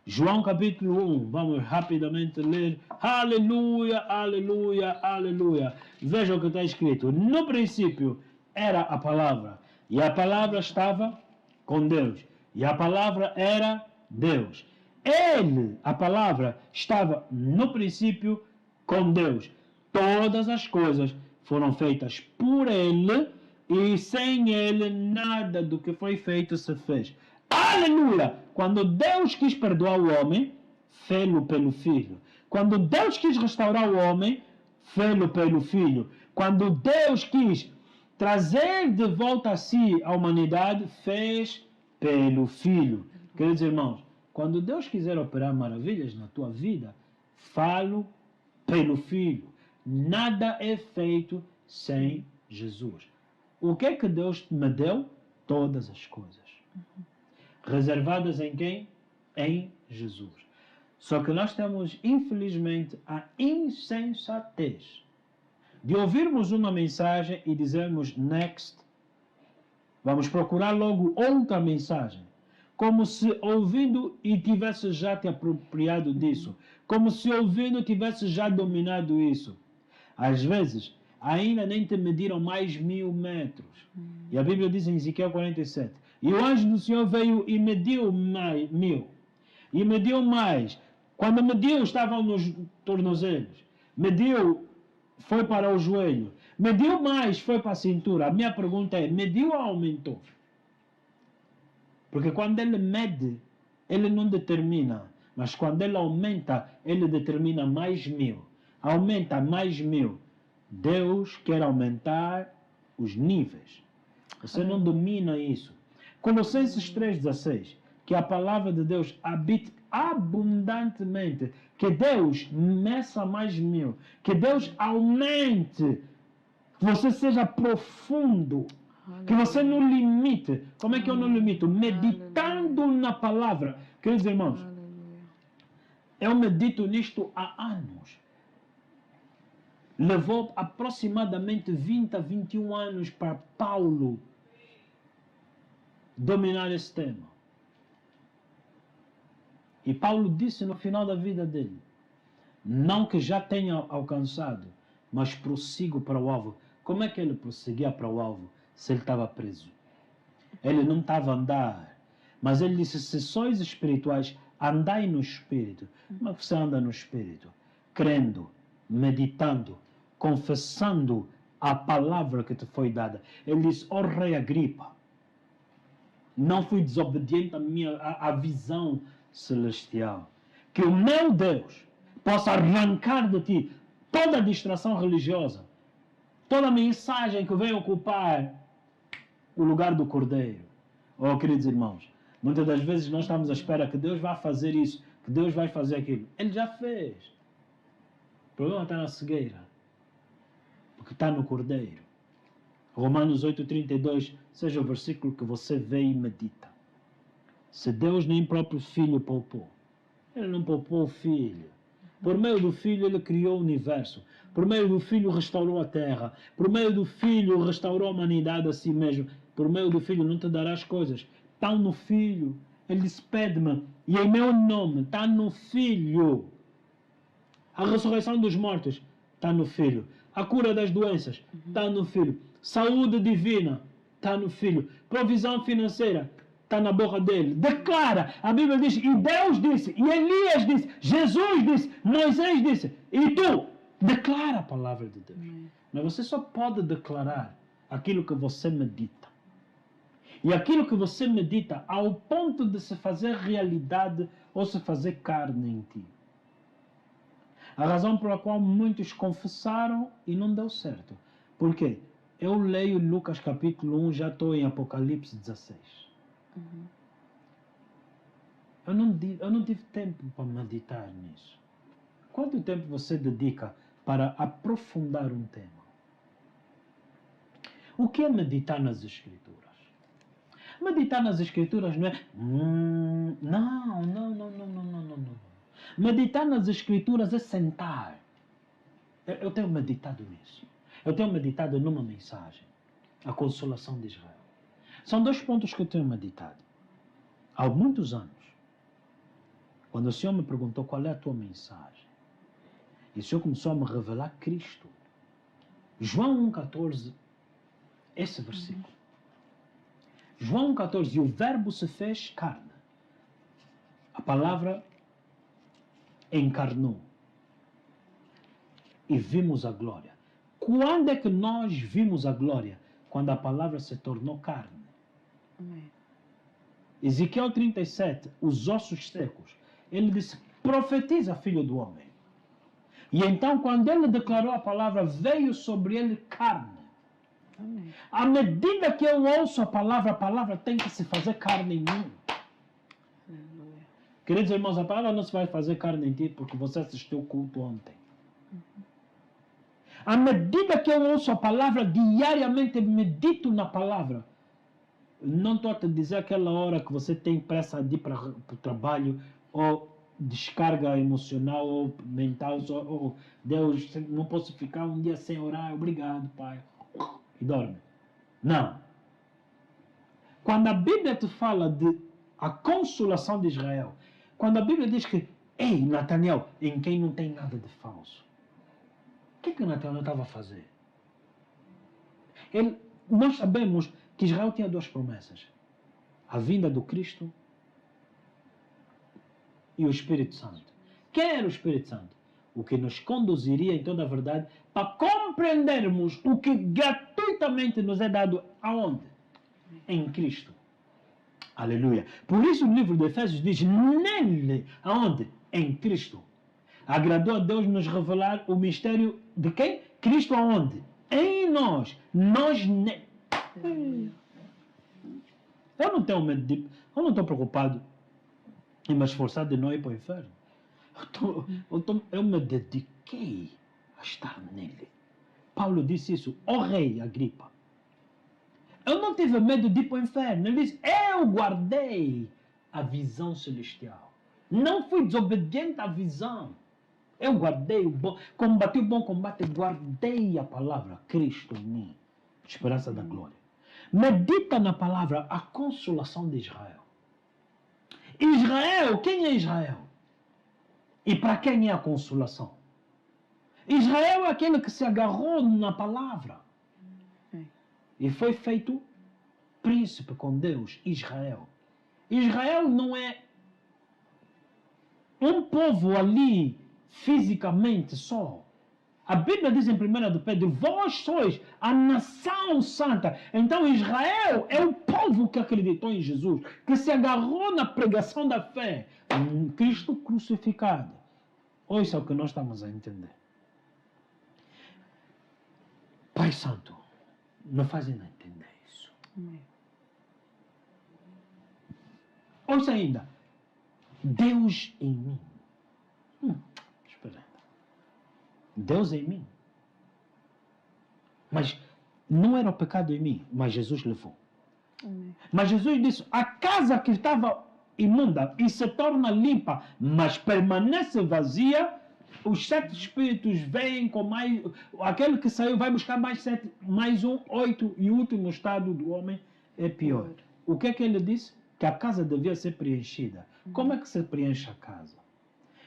João capítulo 1, vamos rapidamente ler. Aleluia, aleluia, aleluia. Veja o que está escrito. No princípio era a palavra, e a palavra estava com Deus, e a palavra era Deus. Ele, a palavra, estava no princípio com Deus. Todas as coisas foram feitas por ele, e sem ele nada do que foi feito se fez. Aleluia! Quando Deus quis perdoar o homem, fê-lo pelo Filho. Quando Deus quis restaurar o homem, fê-lo pelo Filho. Quando Deus quis trazer de volta a si a humanidade, fez pelo Filho. Queridos irmãos, quando Deus quiser operar maravilhas na tua vida, falo pelo Filho. Nada é feito sem Jesus. O que é que Deus me deu? Todas as coisas. Reservadas em quem? Em Jesus. Só que nós temos, infelizmente, a insensatez de ouvirmos uma mensagem e dizermos next. Vamos procurar logo outra mensagem. Como se ouvindo e tivesse já te apropriado disso. Como se ouvindo tivesse já dominado isso. Às vezes, ainda nem te mediram mais 1000 metros. E a Bíblia diz em Ezequiel 47. E o anjo do Senhor veio e mediu 1000. E mediu mais. Quando mediu, estavam nos tornozelos. Mediu, foi para o joelho. Mediu mais, foi para a cintura. A minha pergunta é, mediu ou aumentou? Porque quando ele mede, ele não determina. Mas quando ele aumenta, ele determina mais 1000. Aumenta mais 1000. Deus quer aumentar os níveis. Você não domina isso. Colossenses 3,16. Que a palavra de Deus habite abundantemente. Que Deus meça mais 1000. Que Deus aumente. Que você seja profundo. Que você não limite. Como é que eu não limito? Meditando na palavra. Queridos irmãos, eu medito nisto há anos. Levou aproximadamente 20 a 21 anos para Paulo dominar esse tema. E Paulo disse no final da vida dele, não que já tenha alcançado, mas prossigo para o alvo. Como é que ele prosseguia para o alvo se ele estava preso? Ele não estava a andar. Mas ele disse, se sois espirituais, andai no Espírito. Como é que você anda no Espírito? Crendo, meditando, confessando a palavra que te foi dada. Ele disse, ó rei Agripa, não fui desobediente à visão celestial. Que o meu Deus possa arrancar de ti toda a distração religiosa, toda a mensagem que vem ocupar o lugar do Cordeiro. Oh, queridos irmãos, muitas das vezes nós estamos à espera que Deus vá fazer isso, que Deus vai fazer aquilo. Ele já fez. O problema está na cegueira, porque está no Cordeiro. Romanos 8,32 seja o versículo que você vê e medita. Se Deus nem próprio Filho poupou, Ele não poupou o Filho. Por meio do Filho Ele criou o universo. Por meio do Filho restaurou a terra. Por meio do Filho restaurou a humanidade a si mesmo. Por meio do Filho não te dará as coisas. Estão no Filho. Ele disse, pede-me. E em meu nome está no Filho. A ressurreição dos mortos está no Filho. A cura das doenças está no Filho. Saúde divina está no Filho. Provisão financeira está na boca dele. Declara. A Bíblia diz, e Deus disse, e Elias disse, Jesus disse, Moisés disse, e tu declara a palavra de Deus. Mas você só pode declarar aquilo que você medita. E aquilo que você medita ao ponto de se fazer realidade ou se fazer carne em ti. A razão pela qual muitos confessaram e não deu certo. Por quê? Eu leio Lucas capítulo 1, já estou em Apocalipse 16. Eu não tive tempo para meditar nisso. Quanto tempo você dedica para aprofundar um tema? O que é meditar nas Escrituras? Meditar nas Escrituras não é... Não. Meditar nas Escrituras é sentar. Eu tenho meditado nisso. Eu tenho meditado numa mensagem. A consolação de Israel. São 2 pontos que eu tenho meditado. Há muitos anos. Quando o Senhor me perguntou qual é a tua mensagem. E o Senhor começou a me revelar Cristo. João 1,14. Esse versículo. João 1,14. E o verbo se fez carne. A palavra encarnou. E vimos a glória. Quando é que nós vimos a glória? Quando a palavra se tornou carne. Amém. Ezequiel 37, os ossos secos. Ele disse, profetiza, filho do homem. E então, quando ele declarou a palavra, veio sobre ele carne. Amém. À medida que eu ouço a palavra tem que se fazer carne em mim. Aleluia. Queridos irmãos, a palavra não se vai fazer carne em ti porque você assistiu o culto ontem. À medida que eu ouço a palavra, diariamente medito na palavra. Não estou a te dizer aquela hora que você tem pressa de ir para o trabalho ou descarga emocional ou mental, Deus, não posso ficar um dia sem orar, obrigado, Pai, e dorme. Não. Quando a Bíblia te fala de a consolação de Israel, quando a Bíblia diz que, ei, Natanael, em quem não tem nada de falso, o que Natanael estava a fazer? Nós sabemos que Israel tinha duas promessas: a vinda do Cristo e o Espírito Santo. Quem era o Espírito Santo? O que nos conduziria em toda a verdade para compreendermos o que gratuitamente nos é dado aonde? Em Cristo. Aleluia. Por isso o livro de Efésios diz, nele, aonde? Em Cristo. Agradou a Deus nos revelar o mistério de quem? Cristo aonde? Em nós. Nós nele. Eu não tenho medo de... Eu não estou preocupado em me esforçar de não ir para o inferno. Eu me dediquei a estar nele. Paulo disse isso. Ó rei Agripa, eu não tive medo de ir para o inferno. Ele disse, eu guardei a visão celestial. Não fui desobediente à visão. Eu guardei o bom, combati o bom combate, guardei a palavra Cristo em mim, esperança da glória. Medita na palavra a consolação de Israel. Israel, quem é Israel? E para quem é a consolação? Israel é aquele que se agarrou na palavra e foi feito príncipe com Deus, Israel. Israel não é um povo ali fisicamente só. A Bíblia diz em 1 de Pedro, vós sois a nação santa. Então Israel é o povo que acreditou em Jesus, que se agarrou na pregação da fé, em Cristo crucificado. Ouça o que nós estamos a entender. Pai Santo, me fazem entender isso. Ouça ainda, Deus em mim. Espera. Deus em mim. Mas não era o pecado em mim, mas Jesus levou. Mas Jesus disse, a casa que estava imunda e se torna limpa, mas permanece vazia, os 7 espíritos vêm com mais, aquele que saiu vai buscar mais 7, mais 8, e o último estado do homem é pior. O que é que ele disse? Que a casa devia ser preenchida. Como é que se preenche a casa?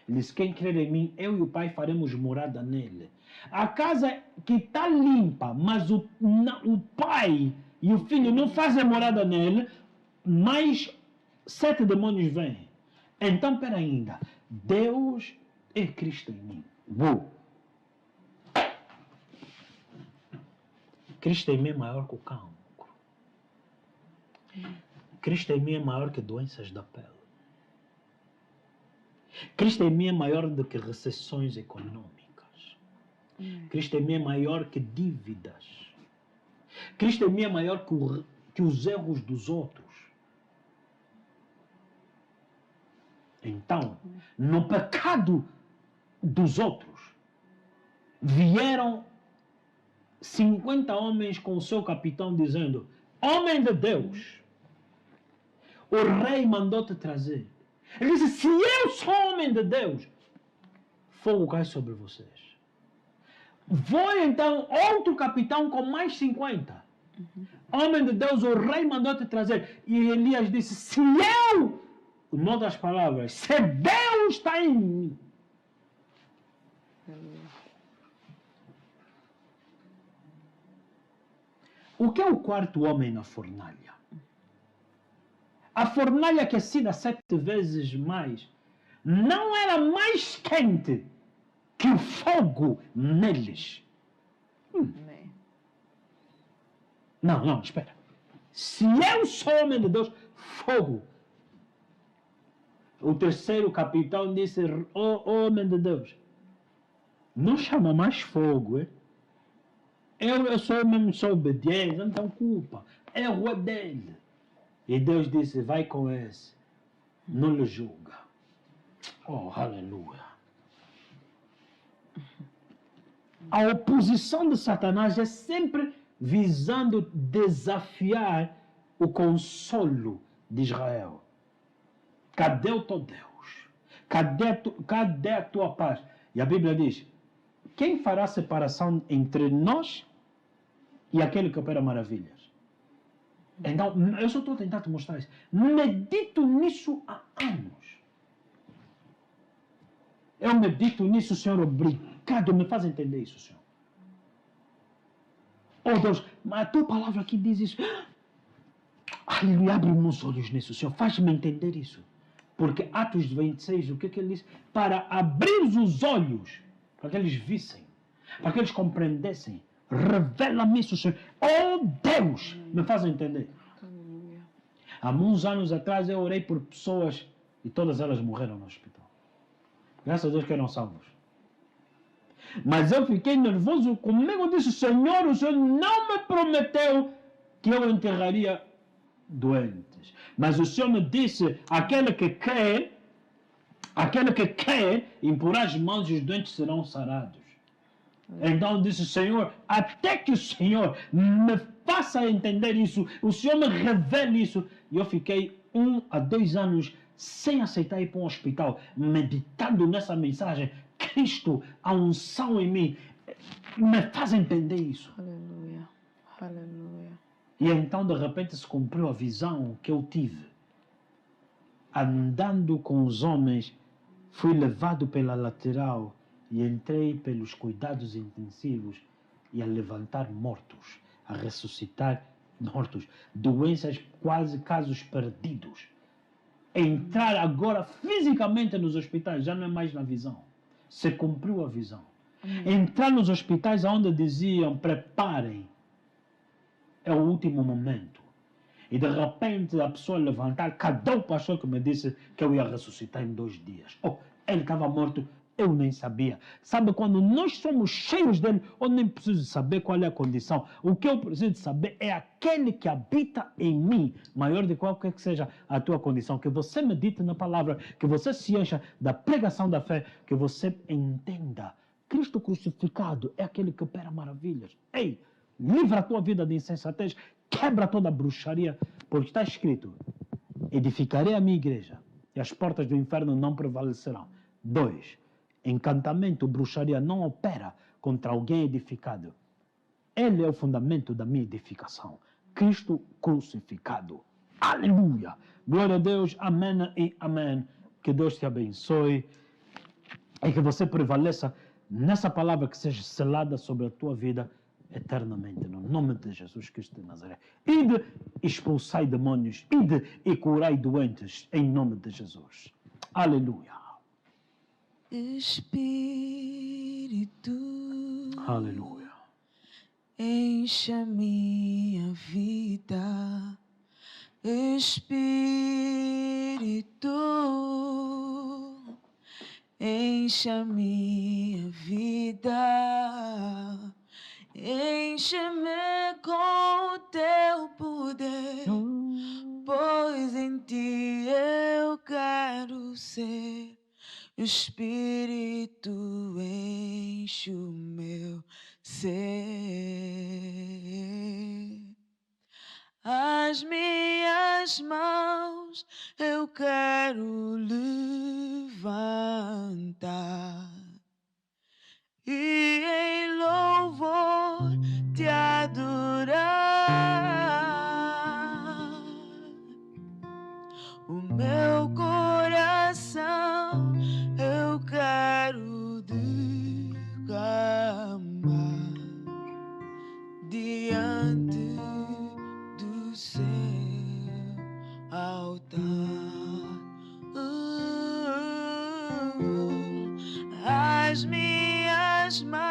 Ele disse, quem crer em mim, eu e o Pai faremos morada nele. A casa que está limpa, mas o Pai e o Filho não fazem morada nele, mais 7 demônios vêm. Então, espera ainda, Deus é Cristo em mim. Cristo em mim é maior que o cancro. Cristo em mim é maior que doenças da pele. Cristo em mim é maior do que recessões econômicas. Cristo em mim é maior que dívidas. Cristo em mim é maior que os erros dos outros. Então, no pecado dos outros, vieram 50 homens com o seu capitão dizendo, homem de Deus, o rei mandou-te trazer. Ele disse, se eu sou homem de Deus, fogo cai sobre vocês. Vou então outro capitão com mais 50. Homem de Deus, o rei mandou-te trazer. E Elias disse, se eu, em outras palavras, se Deus está em mim. O que é o quarto homem na fornalha? A fornalha aquecida 7 vezes mais não era mais quente que o fogo neles. Não, espera. Se eu sou homem de Deus, fogo. O terceiro capitão disse, homem de Deus, não chama mais fogo, hein? Eu sou mesmo, sou obediente, não tem culpa. Erro é dele. E Deus disse, vai com esse, não lhe julga. Oh, aleluia. A oposição de Satanás é sempre visando desafiar o consolo de Israel. Cadê o teu Deus? Cadê a tua paz? E a Bíblia diz, quem fará separação entre nós e aquele que opera maravilhas? Então, eu só estou a tentar te mostrar isso. Medito nisso há anos. Eu medito nisso, Senhor, obrigado. Me faz entender isso, Senhor. Oh Deus, mas a tua palavra aqui diz isso. Aleluia, abre meus olhos nisso, Senhor. Faz-me entender isso. Porque Atos 26, o que ele diz? Para abrir os olhos, para que eles vissem, para que eles compreendessem. Revela-me isso, Senhor. Oh Deus, me faz entender. Aleluia. Há uns anos atrás eu orei por pessoas e todas elas morreram no hospital. Graças a Deus que eram salvos. Mas eu fiquei nervoso comigo. Eu disse, Senhor, o Senhor não me prometeu que eu enterraria doentes. Mas o Senhor me disse, aquele que quer impor as mãos e os doentes serão sarados. Então eu disse, Senhor, até que o Senhor me faça entender isso, o Senhor me revele isso. E eu fiquei 1 a 2 anos sem aceitar ir para um hospital, meditando nessa mensagem. Cristo, a unção em mim, me faz entender isso. Aleluia. Aleluia. E então, de repente, se cumpriu a visão que eu tive. Andando com os homens, fui levado pela lateral e entrei pelos cuidados intensivos e a levantar mortos, a ressuscitar mortos, doenças quase casos perdidos. Entrar agora fisicamente nos hospitais, já não é mais na visão. Se cumpriu a visão. Entrar nos hospitais onde diziam, preparem, é o último momento. E de repente a pessoa levantar, cadê o pastor que me disse que eu ia ressuscitar em 2 dias? Oh, ele estava morto, eu nem sabia. Sabe, quando nós somos cheios dele, eu nem preciso saber qual é a condição. O que eu preciso saber é aquele que habita em mim, maior de qualquer que seja a tua condição. Que você medite na palavra, que você se encha da pregação da fé, que você entenda. Cristo crucificado é aquele que opera maravilhas. Ei, livra a tua vida de insensatez, quebra toda a bruxaria, porque está escrito, edificarei a minha igreja e as portas do inferno não prevalecerão. 2, encantamento, bruxaria não opera contra alguém edificado. Ele é o fundamento da minha edificação. Cristo crucificado. Aleluia! Glória a Deus, amém e amém. Que Deus te abençoe e que você prevaleça nessa palavra que seja selada sobre a tua vida eternamente, no nome de Jesus Cristo de Nazaré. Ide, expulsai demônios, ide e curai doentes, em nome de Jesus. Aleluia. Espírito, Aleluia. enche a minha vida. Espírito, enche a minha vida. Enche-me com o teu poder, pois em ti eu quero ser. O Espírito enche o meu ser. As minhas mãos eu quero levantar e em louvor te adorar. O meu coração eu quero derramar diante do seu altar. As minhas mãos